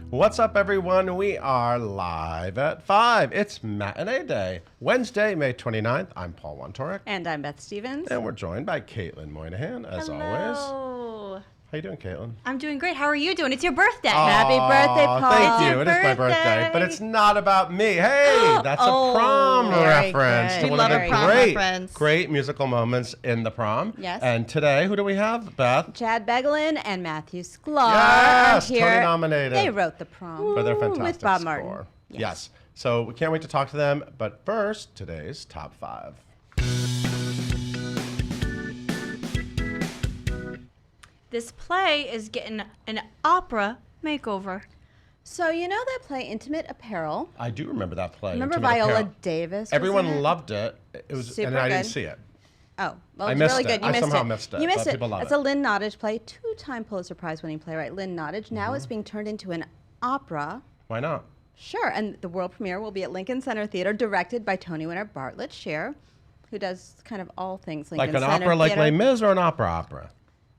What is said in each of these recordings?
What's up, everyone? We are live at 5. It's Matinee Day, Wednesday, May 29th. I'm Paul Wontorek. And I'm Beth Stevens. And we're joined by Caitlin Moynihan, as always. Hello. How you doing, Caitlin? I'm doing great. How are you doing? It's your birthday. Happy birthday, Paul. Thank you. It's It your is my birthday. birthday. But it's not about me. Hey, that's a prom very reference good. to We one love of a the prom reference. great musical moments in the prom. Yes. And today, who do we have? Beth? Chad Beguelin and Matthew Sklar Yes, are here. Tony nominated. They wrote the prom For their fantastic with Bob score. Martin. Yes. So we can't wait to talk to them. But first, today's top 5. This play is getting an opera makeover. So you know that play Intimate Apparel? I do remember that play. Remember Intimate Viola Apparel. Davis? was Everyone in it? loved it. It was, Super and I didn't good. see it. Oh, well, I it's missed really it. good. You I missed somehow it. missed it, You missed but it. people love It's it. a Lynn Nottage play, 2-time Pulitzer Prize-winning playwright Lynn Nottage. Now it's being turned into an opera. Why not? Sure, and the world premiere will be at Lincoln Center Theater, directed by Tony winner Bartlett Sher, who does kind of all things Lincoln Like an Center opera like Theater. Les Mis or an opera?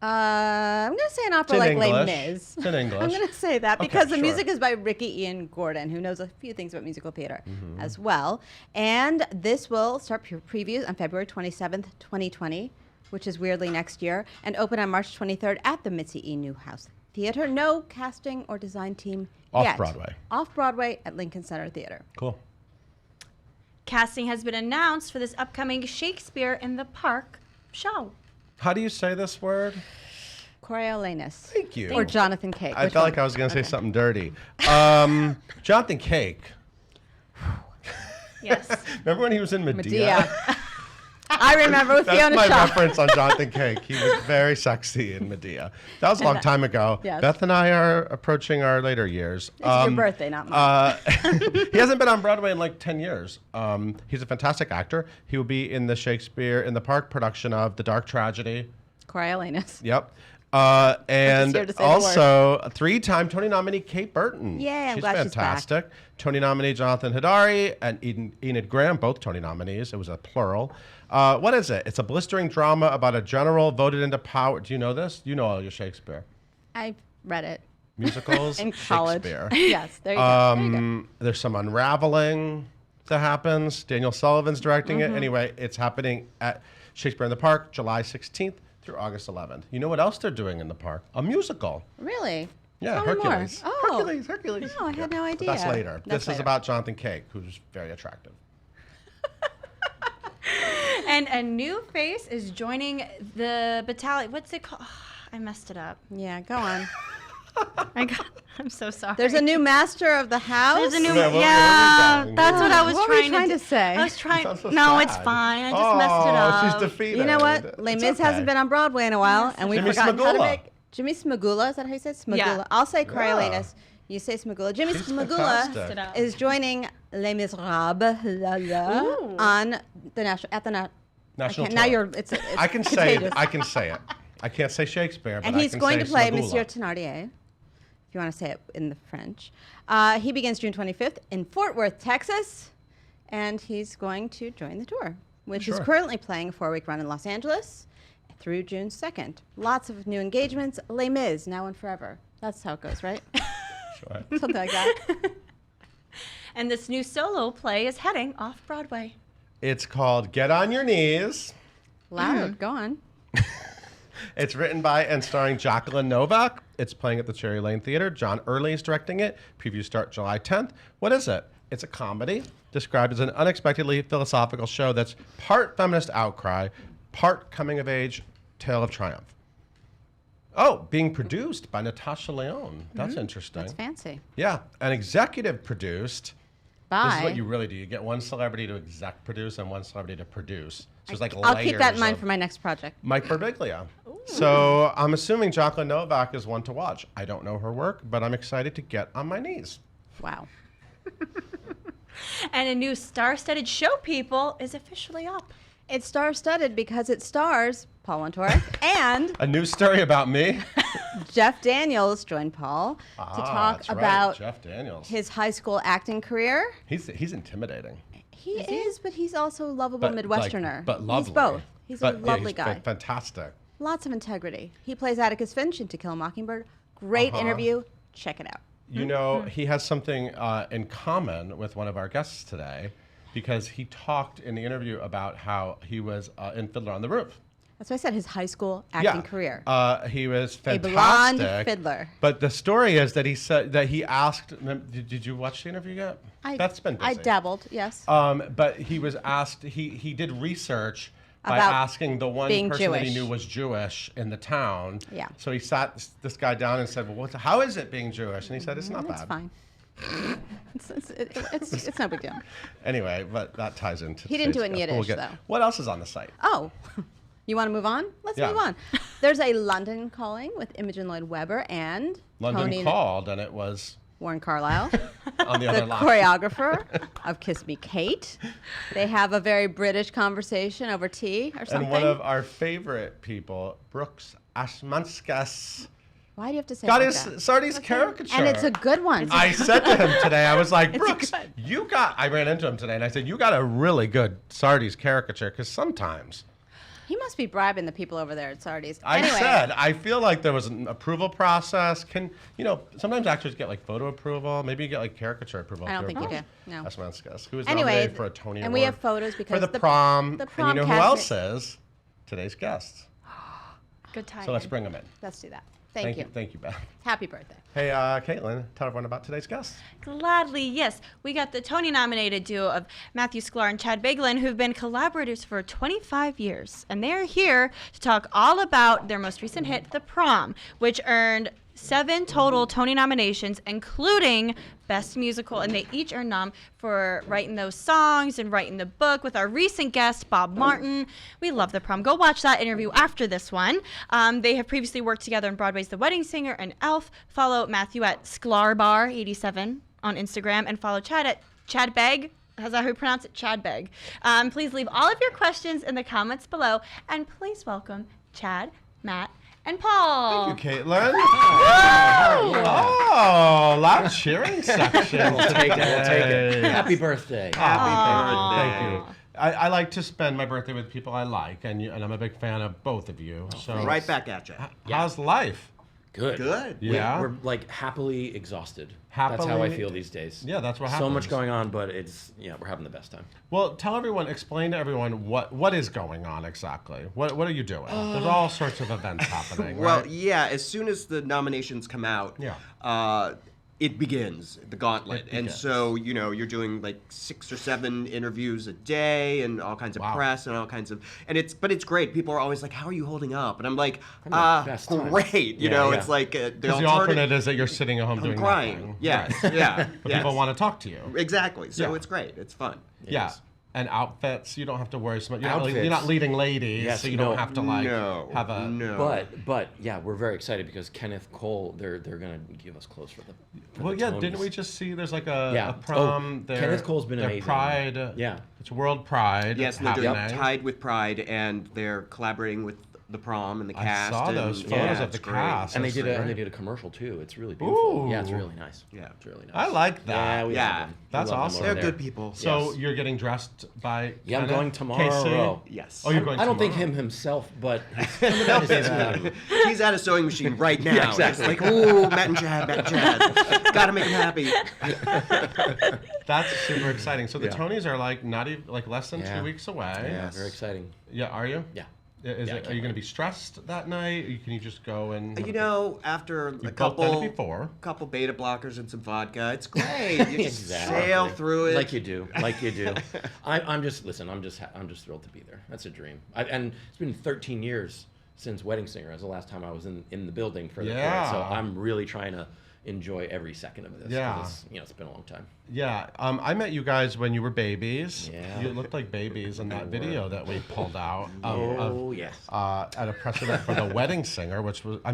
I'm going to say an opera It's like in Les English. Mis. It's in English. I'm going to say that Okay, because the sure. music is by Ricky Ian Gordon, who knows a few things about musical theater Mm-hmm. as well. And this will start previews on February 27th, 2020, which is weirdly next year, and open on March 23rd at the Mitzi E. Newhouse Theater. No casting or design team yet. Off-Broadway. Off-Broadway at Lincoln Center Theater. Cool. Casting has been announced for this upcoming Shakespeare in the Park show. How do you say this word? Coriolanus. Thank you. Or Jonathan Cake. I Which felt one? like I was going to say something dirty. Jonathan Cake. Yes. Remember when he was in Medea? Medea. I remember with That's Fiona my Shaw. reference on Jonathan Cake. He was very sexy in Medea. That was a long time ago. Yes. Beth and I are approaching our later years. This is your birthday, not mine. He hasn't been on Broadway in like 10 years. He's a fantastic actor. He will be in the Shakespeare in the Park production of The Dark Tragedy. Coriolanus. Yep. here And to say the also a 3-time Tony nominee Kate Burton. Yay, I'm she's glad she's back. fantastic. Tony nominee Jonathan Hadari and Enid Graham, both Tony nominees. It was a plural. What is it? It's a blistering drama about a general voted into power. Do you know this? You know all your Shakespeare. I read it Musicals, in college. Shakespeare. Yes, there you go. There you go. There's some unraveling that happens. Daniel Sullivan's directing Mm-hmm. it. Anyway, it's happening at Shakespeare in the Park, July 16th through August 11th. You know what else they're doing in the park? A musical. Really? Yeah, Tell me more. Hercules. Oh. Hercules. No, I had no But idea. that's later. That's This is later. about Jonathan Cake, who's very attractive. And a new face is joining the battalion. What's it called? I messed it up. Yeah, go on. I'm so sorry. There's a new master of the house. There's a new. Yeah, what Yeah, were we doing? that's what I was What were you trying, trying to to say? I was trying. Sounds so No, it's sad. fine. I just messed it up. She's defeated. You know what? Les It's Mis okay. hasn't been on Broadway in a while, and we've Jimmy forgotten how to Smagula. make Jimmy Smagula. Is that how you say it? Smagula? Yeah. I'll say Coriolanus. You say Smagula. Jimmy She's Smagula fantastic. is joining Les Miserables Ooh. on the national at the National now tour. you're it's I can say it. contagious. I can say it. I can't say Shakespeare, but And I he's can going say to play Smagula. Monsieur Thénardier, if you want to say it in the French. He begins June 25th in Fort Worth, Texas, and he's going to join the tour, which is Sure. currently playing a 4-week run in Los Angeles through June 2nd. Lots of new engagements. Les Mis, now and forever. That's how it goes, right? Sure. Something like that. And this new solo play is heading off Broadway. It's called Get on Your Knees. Loud, go on. It's written by and starring Jacqueline Novak. It's playing at the Cherry Lane Theater. John Early is directing it. Previews start July 10th. What is it? It's a comedy described as an unexpectedly philosophical show that's part feminist outcry, part coming-of-age tale of triumph. Oh, being produced by Natasha Lyonne. That's interesting. That's fancy. Yeah, and executive produced. Bye. This is what you really do. You get one celebrity to exec produce and one celebrity to produce. So it's like I'll keep that in layers mind of- for my next project. Mike Birbiglia. So I'm assuming Jacqueline Novak is one to watch. I don't know her work, but I'm excited to get on my knees. Wow. And a new star-studded show, people, is officially up. It's star-studded because it stars Paul Wontorek and A news story about me. Jeff Daniels joined Paul to talk that's right, about Jeff Daniels. his high school acting career. He's intimidating. He is, but he's also a lovable Midwesterner. But lovely. He's both. He's But, a yeah, lovely he's guy. Fantastic. Lots of integrity. He plays Atticus Finch in To Kill a Mockingbird. Great interview. Check it out. You know, he has something in common with one of our guests today because he talked in the interview about how he was in Fiddler on the Roof. That's what I said, his high school acting career. He was fantastic. A blonde fiddler. But the story is that he said that he asked. Did you watch the interview yet? That's been busy. I dabbled, yes. But he was asked. He did research by About asking the one being person that he Jewish. knew was Jewish in the town. Yeah. So he sat this guy down and said, "Well, how is it being Jewish?" And he said, "It's not It's bad." fine. It's no big deal. Anyway, but that ties into. He didn't do it in today's guest. Yiddish, We'll get- though. What else is on the site? Oh, you want to move on? Let's Yeah. move on. There's a London calling with Imogen Lloyd Webber and London Tony called, and it was Warren Carlyle, on the the other line. choreographer of Kiss Me Kate. They have a very British conversation over tea or something. And one of our favorite people, Brooks Ashmanskas, Why do you have to say got it like his that? Sardi's caricature. And it's a good one. I said to him today, I was like, It's Brooks, good. I ran into him today and I said, you got a really good Sardi's caricature because sometimes He must be bribing the people over there at Sardi's. I Anyway, said, I feel like there was an approval process. Sometimes actors get like photo approval. Maybe you get like caricature approval. I don't if think you're you Brooks do. No. Ashmanskas, who was Anyway, nominated for a Tony and Award. we have photos because for the the prom. the And prom you know who cast- else is? Today's guests. Good time. So let's bring them in. Let's do that. Thank you. Thank you, Beth. Happy birthday. Hey, Caitlin, tell everyone about today's guests. Gladly, yes. We got the Tony-nominated duo of Matthew Sklar and Chad Beguelin, who've been collaborators for 25 years. And they're here to talk all about their most recent hit, The Prom, which earned 7 total Tony nominations, including Best Musical. And they each earned nom for writing those songs and writing the book with our recent guest, Bob Martin. We love The Prom. Go watch that interview after this one. They have previously worked together on Broadway's The Wedding Singer and Elf. Follow Matthew at SklarBar87 on Instagram and follow Chad at Chad Beg. How's that how you pronounce it? Chad Beg. Please leave all of your questions in the comments below. And please welcome Chad, Matt, and Paul. Thank you, Caitlin. Oh, loud cheering section. We'll take it. We'll take it. today. Happy birthday. Thank you. I like to spend my birthday with people I like, and I'm a big fan of both of you. So, Right back at you. how's life? Good. Good. Yeah. We're like happily exhausted. That's how I Happily- feel these days. Yeah, that's what So happens. much going on, but we're having the best time. Well, explain to everyone what is going on exactly. What are you doing? There's all sorts of events happening. Well, right? yeah, as soon as the nominations come out, it begins, the gauntlet. It And begins. so, you're doing like 6 or 7 interviews a day and all kinds of Wow. press and all kinds of, but it's great. People are always like, how are you holding up? And I'm like, the best time. great. Yeah. It's like Because the alternate is that you're sitting at home doing crying. nothing. Yes, Right. yeah. But yes. people want to talk to you. Exactly. So Yeah. it's great. It's fun. It Yeah. is. And outfits, you don't have to worry so much. You're Outfits. not leading ladies, Yes, so you no. don't have to No. have a. No. But yeah, we're very excited because Kenneth Cole, they're gonna give us clothes for the. Well, the yeah, Tonys. didn't we just see there's like a Yeah. prom? Oh, Kenneth Cole's been their amazing. Pride. Yeah. It's World Pride. Yes, and they're doing happening. Tied with Pride, and they're collaborating with the Prom and the I cast. saw those and, photos yeah, of it's the great. cast. And they That's did great. they did a commercial too. It's really beautiful. Yeah, it's Ooh. really nice. Yeah. It's really nice. I like that. Yeah, we Yeah. love them. We That's love them awesome. over They're there. good people. So Yes. you're getting dressed by. Yeah, I'm Kenneth? going tomorrow. Yes. Oh, you're going. I don't think tomorrow? him himself, but he's coming down to see me. He's at a sewing machine right now. Yeah, exactly. It's like, ooh, Matt and Chad. Gotta make him happy. That's super exciting. So the Yeah. Tonys are like not even like less than Yeah. 2 weeks away. Yeah, Yes. very exciting. Yeah, are you? Yeah. Is Yeah, I it? Are can't you going to wait. be stressed that night? Or can you just go and? After You've a both done couple it before. beta blockers and some vodka, it's great. You just Exactly. sail through it. Like you do. I'm just thrilled to be there. That's a dream. And it's been 13 years since Wedding Singer. That's the last time I was in the building for the Yeah. So I'm really trying to enjoy every second of this. 'Cause Yeah. it's been a long time. Yeah, I met you guys when you were babies. Yeah. You looked like babies in that video that we pulled out Yes. at a press event for the Wedding Singer, which was, the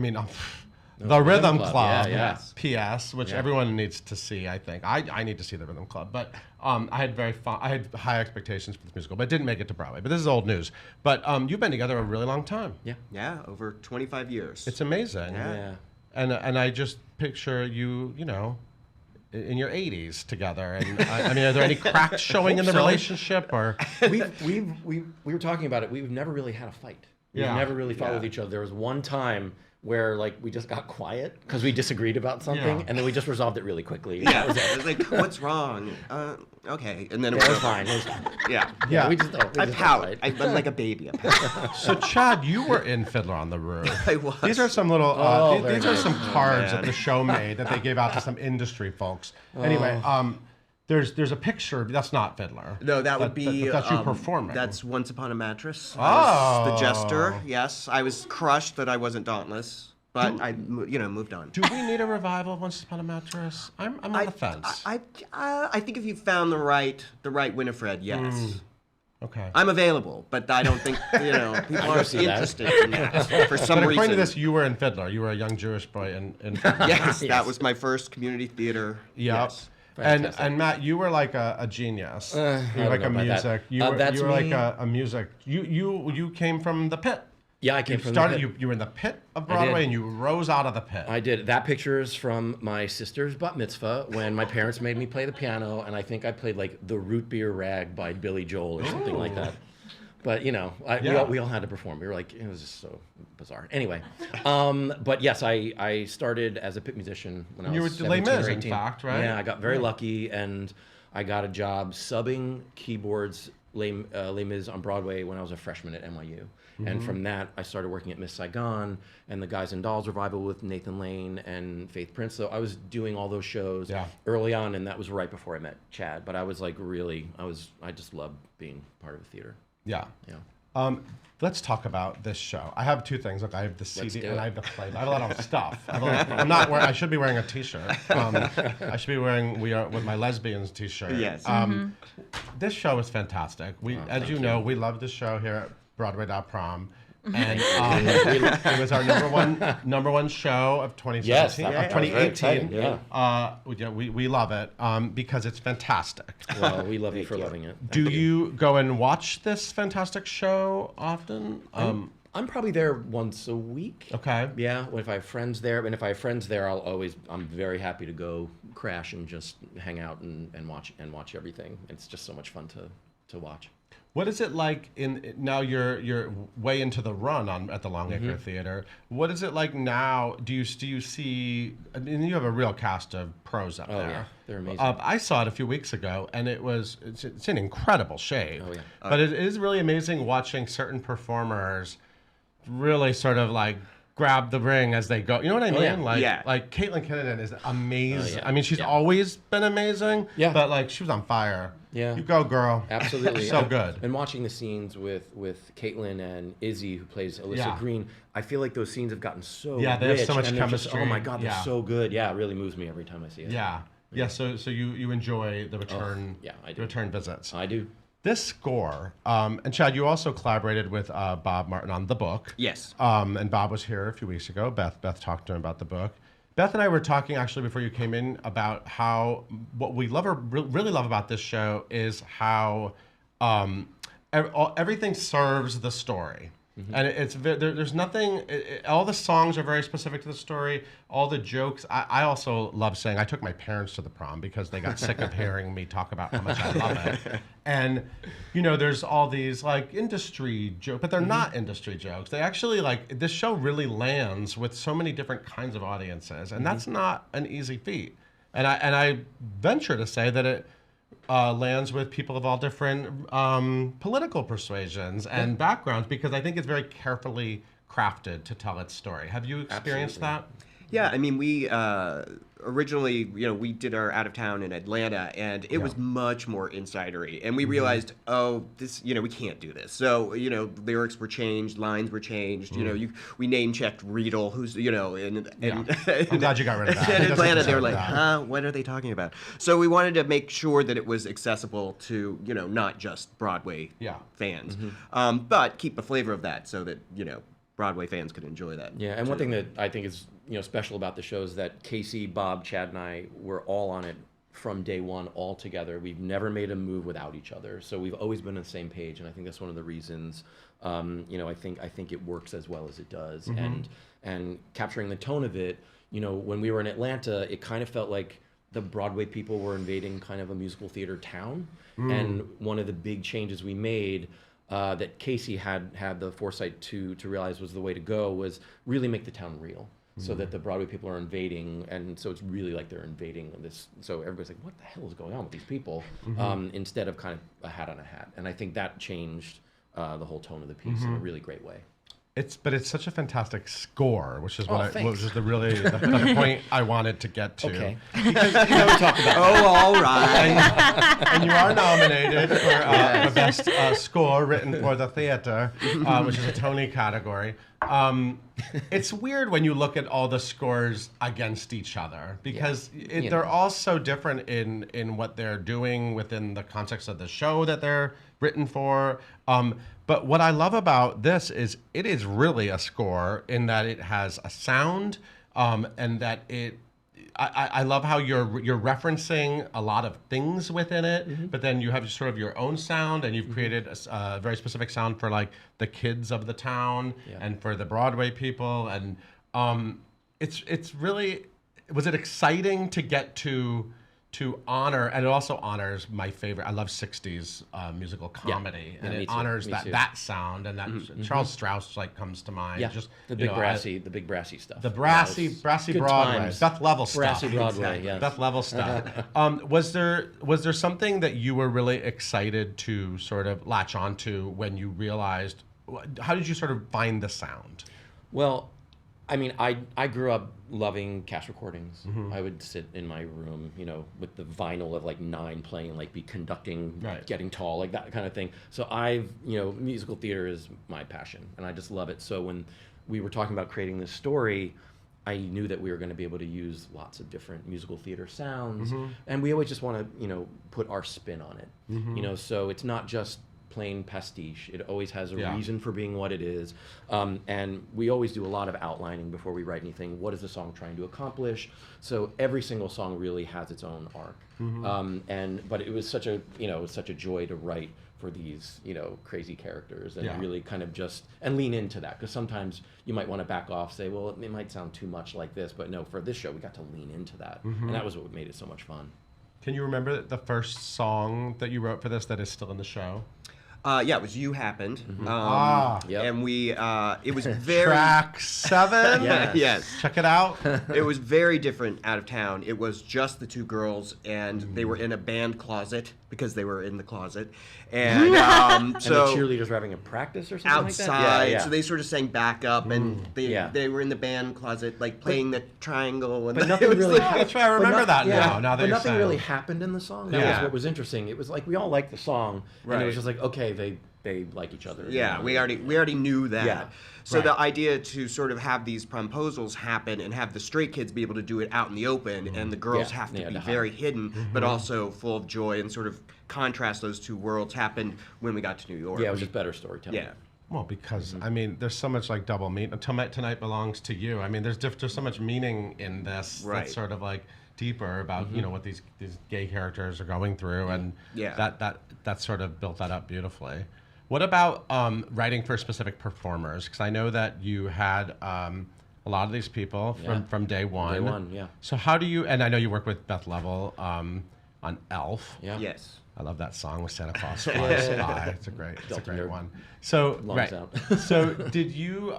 Rhythm Rhythm Club, Club, yeah, yeah. PS, which Yeah. everyone needs to see. I think I need to see the Rhythm Club, but I had high expectations for this musical, but it didn't make it to Broadway. But this is old news. But you've been together a really long time. Yeah. Yeah, over 25 years. It's amazing. Yeah. Yeah. And I just picture you know, in your 80s together. And are there any cracks showing in the so. relationship or? We were talking about it. We've never really had a fight. We've Yeah. never really fought Yeah. with each other. There was one time where like we just got quiet because we disagreed about something, Yeah. and then we just resolved it really quickly. Yeah, That was it it. was like, what's wrong? Okay, and then It was fine. It was fine. Yeah, Yeah. We just don't. I pout. I'm like a baby. I pout. So Chad, you were in Fiddler on the Roof. I was. These are some little. Oh, these very are nice. some cards man. that the show made that they gave out to some industry folks. Anyway, there's a picture. That's not Fiddler. No, that would be. That's you performing. That's Once Upon a Mattress. Oh. I was the jester. Yes, I was crushed that I wasn't Dauntless, but I moved on. Do we need a revival of Once Upon a Mattress? I'm on the fence. I think if you found the right Winifred, yes. Okay. I'm available, but I don't think people aren't see that. interested in that for some But reason. according to this, you were in Fiddler. You were a young Jewish boy in Fiddler. Yes, Yes. that was my first community theater. Yep. Yes. And Matt, you were like a genius. You were don't like know a about that. music. You were, That's you were like me. a music. You came from the pit. Yeah, I came You from started. the pit. You were in the pit of did. Broadway, and you rose out of the pit. I did. That picture is from my sister's bat mitzvah when my parents made me play the piano, and I think I played like the Root Beer Rag by Billy Joel or something like that. But we all had to perform. We were like, it was just so bizarre. Anyway, but yes, I started as a pit musician when I You was were Les 17 or Mis, in 18. fact, right? Yeah, I got very lucky, and I got a job subbing keyboards Les Mis on Broadway when I was a freshman at NYU. And from that, I started working at Miss Saigon and the Guys and Dolls revival with Nathan Lane and Faith Prince. So I was doing all those shows early on, and that was right before I met Chad. But I was like I just loved being part of the theater. Yeah. Yeah. Let's talk about this show. I have two things. Look, I have the CD do and it. I have the play. I have a lot of stuff. I'm not wearing. I should be wearing a T-shirt. I should be wearing "We Are with My Lesbians" T-shirt. Yes. This show is fantastic. As you know, we love this show here at Broadway.prom. And it was our number one show of 2017, Yes, of that was very 2018. exciting, yeah. We love it because it's fantastic. Well, we love you for loving it. Do you go and watch this fantastic show often? I'm probably there once a week. Okay. Yeah, if I have friends there, and if I have friends there, I'm very happy to go crash and just hang out and watch everything. It's just so much fun to watch. What is it like now you're way into the run at the Longacre Theater? What is it like now? Do you see? I mean, you have a real cast of pros up there. Oh yeah, they're amazing. I saw it a few weeks ago, and it's in incredible shape. Oh, yeah. But it is really amazing watching certain performers really sort of like grab the ring as they go. You know what I mean? yeah. Like Caitlin Kennedy is amazing. Oh, yeah. I mean, she's Yeah. always been amazing. Yeah. But like she was on fire. Yeah. You go, girl. Absolutely. So good. And watching the scenes with Caitlin and Izzy, who plays Alyssa Yeah. Green, I feel like those scenes have gotten so Yeah, they have rich, so much and they're just, chemistry. oh my God, they're Yeah. so good. Yeah, it really moves me every time I see it. Yeah. Yeah. So you enjoy the return. yeah, I do. The return visits. I do. This score, and Chad, you also collaborated with Bob Martin on the book. Yes. And Bob was here a few weeks ago. Beth talked to him about the book. Beth and I were talking actually before you came in about how what we really love about this show is how everything serves the story. And there's nothing. All the songs are very specific to the story. All the jokes. I also love saying I took my parents to the prom because they got sick of hearing me talk about how much I love it. And there's all these like industry jokes, but they're not industry jokes. They actually this show really lands with so many different kinds of audiences, and that's not an easy feat. And I venture to say that it lands with people of all different political persuasions and backgrounds because I think it's very carefully crafted to tell its story. Have you experienced that? Yeah, I mean, we originally, we did our out of town in Atlanta, and it was much more insidery. And we realized, this, we can't do this. So, lyrics were changed, lines were changed. We name checked Riedel, who's, and I'm glad you got rid of that. in Atlanta, they were like, that. what are they talking about? So we wanted to make sure that it was accessible to, not just Broadway fans, but keep the flavor of that so that, Broadway fans could enjoy that. Yeah, and one thing that I think is special about the show is that Casey, Bob, Chad, and I were all on it from day one, all together. We've never made a move without each other, so we've always been on the same page, and I think that's one of the reasons. I think it works as well as it does, and capturing the tone of it. When we were in Atlanta, it kind of felt like the Broadway people were invading kind of a musical theater town, and one of the big changes we made that Casey had the foresight to realize was the way to go was really make the town real. So that the Broadway people are invading, and so it's really like they're invading this. So everybody's like, "What the hell is going on with these people?" Instead of kind of a hat on a hat, and I think that changed the whole tone of the piece in a really great way. But it's such a fantastic score, which is which thanks. is the point I wanted to get to. Okay. Because talk about Oh, all right. and you are nominated for best score written for the theater, which is a Tony category. It's weird when you look at all the scores against each other because they're all so different in what they're doing within the context of the show that they're written for. But what I love about this is it is really a score in that it has a sound and that I love how you're referencing a lot of things within it, but then you have sort of your own sound, and you've created a very specific sound for like the kids of the town and for the Broadway people, and it's really, was it exciting to get to honor, and it also honors my favorite. I love '60s musical comedy, and me it too, honors me too. that sound, and that Charles Strauss like comes to mind. Yeah, Just the big brassy stuff. the brassy good Broadway, times. Beth Level stuff. Brassy Broadway, yes. Beth Level stuff. Was there something that you were really excited to sort of latch onto when you realized? How did you sort of find the sound? Well, I mean, I grew up loving cast recordings. I would sit in my room, with the vinyl of like 9 playing, like be conducting, getting tall, like that kind of thing. So musical theater is my passion, and I just love it. So when we were talking about creating this story, I knew that we were going to be able to use lots of different musical theater sounds, and we always just want to, put our spin on it. So it's not just plain pastiche. It always has a reason for being what it is. And we always do a lot of outlining before we write anything. What is the song trying to accomplish? So every single song really has its own arc. But it was such a joy to write for these, crazy characters and really kind of and lean into that. Because sometimes you might want to back off, say, well, it might sound too much like this, but no, for this show, we got to lean into that. And that was what made it so much fun. Can you remember the first song that you wrote for this that is still in the show? It was You Happened. And we, it was very... Track 7? Yes. Check it out. It was very different out of town. It was just the 2 girls, and they were in a band closet because they were in the closet. And And so... the cheerleaders were having a practice or something outside, like that? Yeah. so they sort of sang backup, and they were in the band closet, like playing the triangle. And But nothing really That's right, I remember that now. Now that but you're nothing saying. really happened in the song. That was what was interesting. It was like we all liked the song, and it was just like, okay, they like each other. Yeah, we already knew that. Yeah. So the idea to sort of have these promposals happen and have the straight kids be able to do it out in the open, and the girls have to be very hidden, but also full of joy, and sort of contrast those 2 worlds happened when we got to New York. Yeah, it was just better storytelling. Yeah. Well, because I mean, there's so much like double meaning. Tonight belongs to you. I mean, there's so much meaning in this that's sort of like deeper about what these gay characters are going through, and that sort of built that up beautifully. What about writing for specific performers? Because I know that you had a lot of these people from day one. Day one, yeah. So how do you? And I know you work with Beth Level on Elf. Yeah. Yes. I love that song with Santa Claus Flies By. It's a great one. So Lungs out. So did you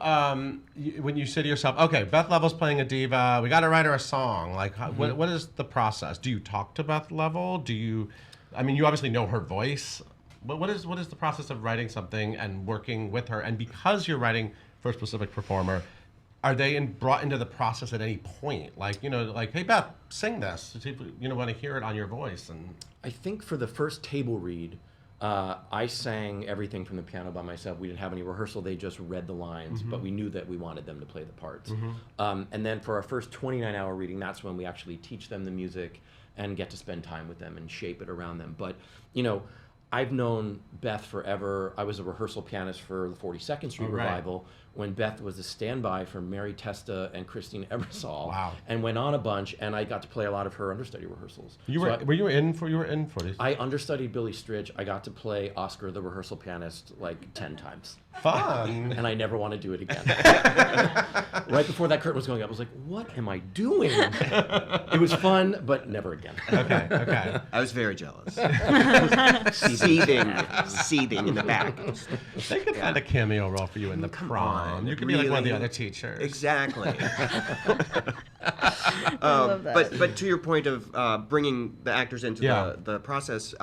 when you say to yourself, okay, Beth Level's playing a diva, we got to write her a song. Like, what is the process? Do you talk to Beth Level? You obviously know her voice. But what is the process of writing something and working with her? And because you're writing for a specific performer, are they brought into the process at any point? Like, hey, Beth, sing this. Want to hear it on your voice. And I think for the first table read, I sang everything from the piano by myself. We didn't have any rehearsal. They just read the lines, but we knew that we wanted them to play the parts. And then for our first 29-hour reading, that's when we actually teach them the music and get to spend time with them and shape it around them. But, I've known Beth forever. I was a rehearsal pianist for the 42nd Street Revival when Beth was a standby for Mary Testa and Christine Ebersol. Wow. And went on a bunch, and I got to play a lot of her understudy rehearsals. You were in for these? I understudied Billy Stritch. I got to play Oscar, the rehearsal pianist, like 10 times. Fun. And I never want to do it again. Right before that curtain was going up, I was like, what am I doing? It was fun, but never again. Okay. I was very jealous. seething in the back. They could find a cameo role for you in the prom. You could be like one of the other teachers. Exactly. love that. But to your point of bringing the actors into the process,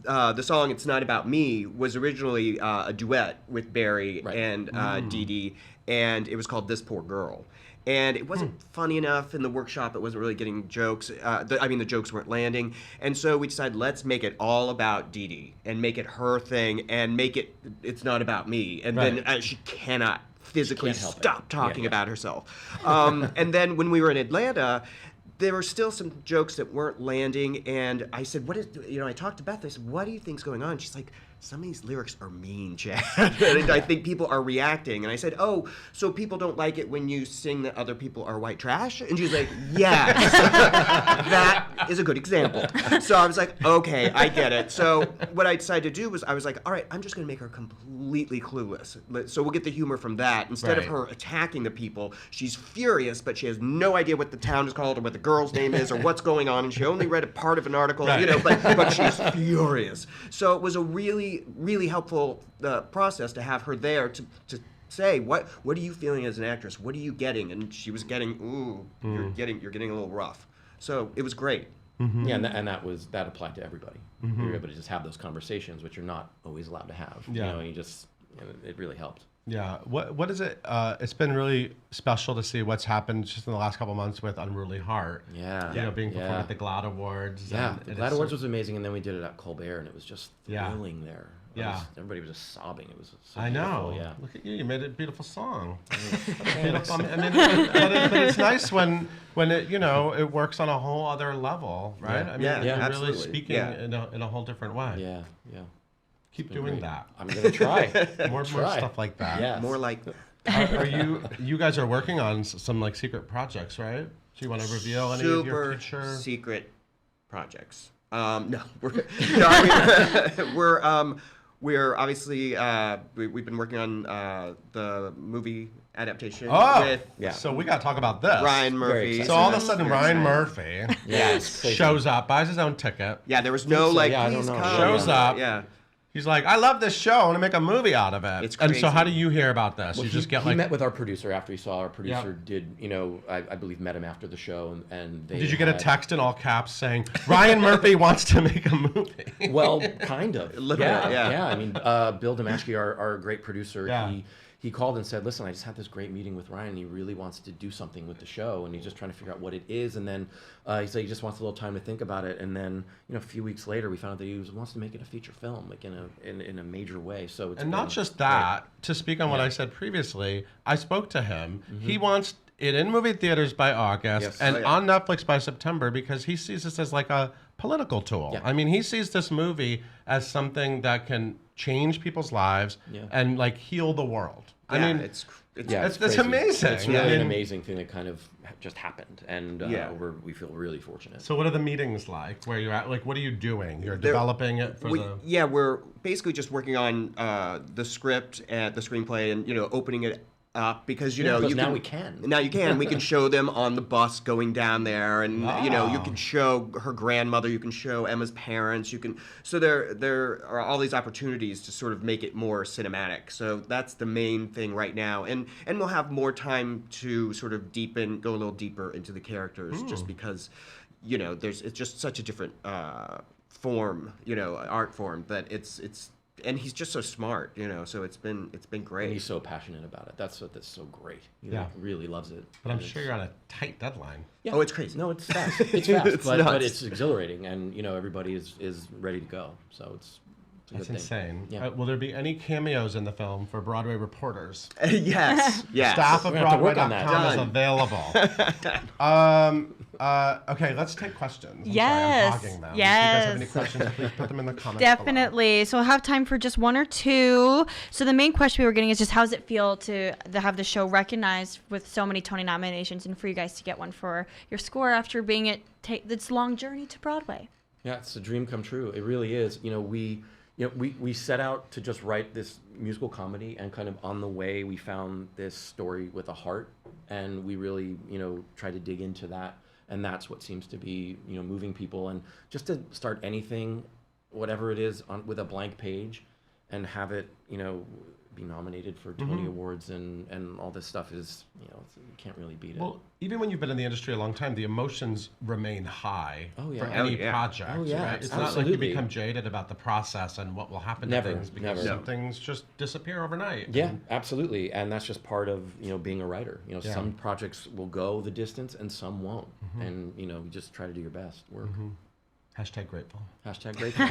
the song "It's Not About Me" was originally a duet with Barry and Dee Dee, and it was called "This Poor Girl." And it wasn't funny enough in the workshop. It wasn't really getting jokes. The jokes weren't landing. And so we decided, let's make it all about Dee Dee and make it her thing and make it's not about me. And then she cannot physically stop talking about herself. And then when we were in Atlanta, there were still some jokes that weren't landing. And I said, I talked to Beth. I said, what do you think's going on? She's like, some of these lyrics are mean, Chad. And I think people are reacting. And I said, oh, so people don't like it when you sing that other people are white trash? And she's like, yes. That is a good example. So I was like, okay, I get it. So what I decided to do was I was like, all right, I'm just going to make her completely clueless. So we'll get the humor from that. Instead of her attacking the people, she's furious, but she has no idea what the town is called or what the girl's name is or what's going on. And she only read a part of an article, but she's furious. So it was a really helpful process to have her there to say what are you feeling as an actress? What are you getting? And she was getting, you're getting a little rough. So it was great. Mm-hmm. Yeah, and that applied to everybody. Mm-hmm. You're able to just have those conversations, which you're not always allowed to have. Yeah. It really helped. Yeah. What is it? It's been really special to see what's happened just in the last couple of months with Unruly Heart. Yeah. Being performed at the GLAAD Awards. Yeah, the GLAAD Awards was amazing, and then we did it at Colbert, and it was just thrilling there. Everybody was just sobbing. It was so I know. Beautiful. Yeah. Look at you. You made a beautiful song. Beautiful. But it's nice when it it works on a whole other level, right? Yeah. You're Absolutely. really speaking in a whole different way. Yeah. Keep doing that. I'm gonna try. More stuff like that. Yes. More like Are you guys are working on some like secret projects, right? Do you want to reveal any of your future secret projects? No, we're obviously we've been working on the movie adaptation. So we got to talk about this. Ryan Murphy. So all of a sudden, Ryan Murphy shows up, buys his own ticket. Yeah, there was no please come. Shows up. Yeah. He's like, I love this show. I want to make a movie out of it. It's crazy. And so how do you hear about this? Well, he met with our producer after he saw our producer I believe met him after the show and they Did you get a text in all caps saying, Ryan Murphy wants to make a movie? Well, kind of. Yeah. I mean, Bill Damashki, our great producer, he called and said, listen, I just had this great meeting with Ryan and he really wants to do something with the show and he's just trying to figure out what it is. And then he said he just wants a little time to think about it. And then, a few weeks later, we found out that he wants to make it a feature film, like in a major way. So it's not just that, to speak on what I said previously, I spoke to him. Mm-hmm. He wants it in movie theaters by August and on Netflix by September because he sees this as like a political tool. Yeah. I mean, he sees this movie as something that can change people's lives and like heal the world. I mean, it's amazing. It's really an amazing thing that kind of just happened, and we feel really fortunate. So, what are the meetings like? Where you're at? Like, what are you doing? You're developing it for the. Yeah, we're basically just working on the script and the screenplay, and opening it up because now we can. We can show them on the bus going down there, and you can show her grandmother, you can show Emma's parents, so there are all these opportunities to sort of make it more cinematic. So that's the main thing right now, and we'll have more time to sort of go a little deeper into the characters, just because it's just such a different form, art form that it's. And he's just so smart, so it's been great. And he's so passionate about it. That's so great. He really loves it. But I'm sure you're on a tight deadline. Yeah. Oh, it's crazy. No, it's fast. It's fast, but it's exhilarating, and everybody is ready to go. So it's a That's good insane. Yeah. Will there be any cameos in the film for Broadway reporters? Yes. Staff of Broadway.com is available. Okay, let's take questions. I'm sorry, I'm hogging them. If you guys have any questions, please put them in the comments Definitely. below. So we'll have time for just one or two. So the main question we were getting is just how does it feel to have the show recognized with so many Tony nominations and for you guys to get one for your score after being this long journey to Broadway? Yeah, it's a dream come true. It really is. you know, we set out to just write this musical comedy, and kind of on the way we found this story with a heart, and we really, you know, try to dig into that, and that's what seems to be, you know, moving people. And just to start anything, whatever it is, with a blank page, and have it, you know, be nominated for Tony Awards and all this stuff is, you know, you can't really beat it. Well, even when you've been in the industry a long time, the emotions remain high Oh, yeah. for any Oh, yeah. project. Oh, yeah, Right? It's not like you absolutely. become jaded about the process and what will happen Never, to things because never. some things just disappear overnight. Yeah, absolutely, and that's just part of, you know, being a writer. You know, Yeah. some projects will go the distance and some won't, and you know, you just try to do your best work. Hashtag grateful. Hashtag grateful.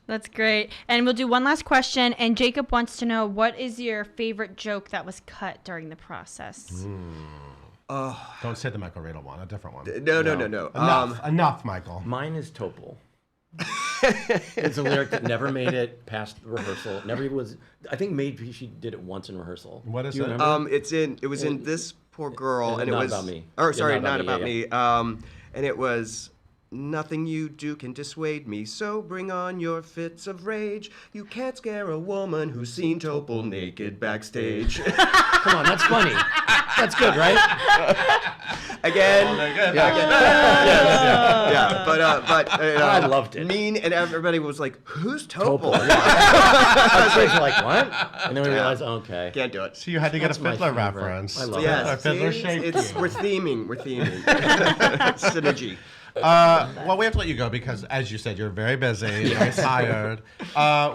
That's great. And we'll do one last question. And Jacob wants to know, what is your favorite joke that was cut during the process? Don't say the Michael Riedel one, a different one. No. Enough, Michael. Mine is topple. It's a lyric that never made it past rehearsal. Never was. I think maybe she did it once in rehearsal. What is Do you it? remember? It was in This Poor Girl, and it Not was About Me. Or Yeah, sorry, Not not About about Me, me. And it was. Nothing you do can dissuade me, so bring on your fits of rage. You can't scare a woman who's seen Topple naked backstage. Come on, that's funny. That's good, right? Again. Yeah. But I loved it. Mean, and everybody was like, "Who's Topple?" Our kids were like, what? And then we realized, okay. Can't do it. So you had to get That's a my Fiddler favorite. reference. I love Yes, Fiddler see? shaped It's you. we're theming. Synergy. Well, we have to let you go because, as you said, you're very busy, very tired.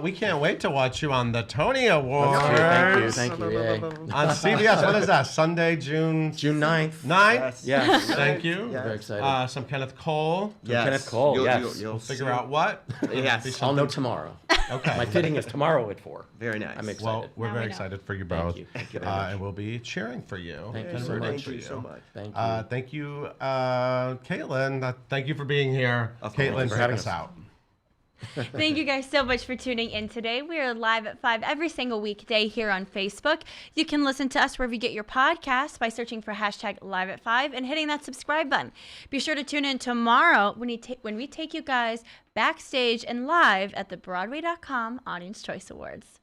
We can't wait to watch you on the Tony Awards. Thank you. Yay. On CBS. What is that? Sunday, June 9th. 9th? Yes. Thank you. Yeah. Very excited. Some Kenneth Cole. Yes. Kenneth Cole, You'll, yes. You'll Figure see. out what. Yes. I'll know tomorrow. Okay. My fitting is tomorrow at 4. Very nice. I'm excited. Well, we're Now very we know. excited for you Thank both. you. Thank you very much. And we'll be cheering for you. Thank you and so rooting much. for Thank you so much. Thank you. Thank you, Caitlin. Thank you for being here. Of course. Caitlin, Thanks for take having us us. out. Thank you guys so much for tuning in today. We are live at 5 every single weekday here on Facebook. You can listen to us wherever you get your podcasts by searching for #live at 5 and hitting that subscribe button. Be sure to tune in tomorrow when we take you guys backstage and live at the Broadway.com Audience Choice Awards.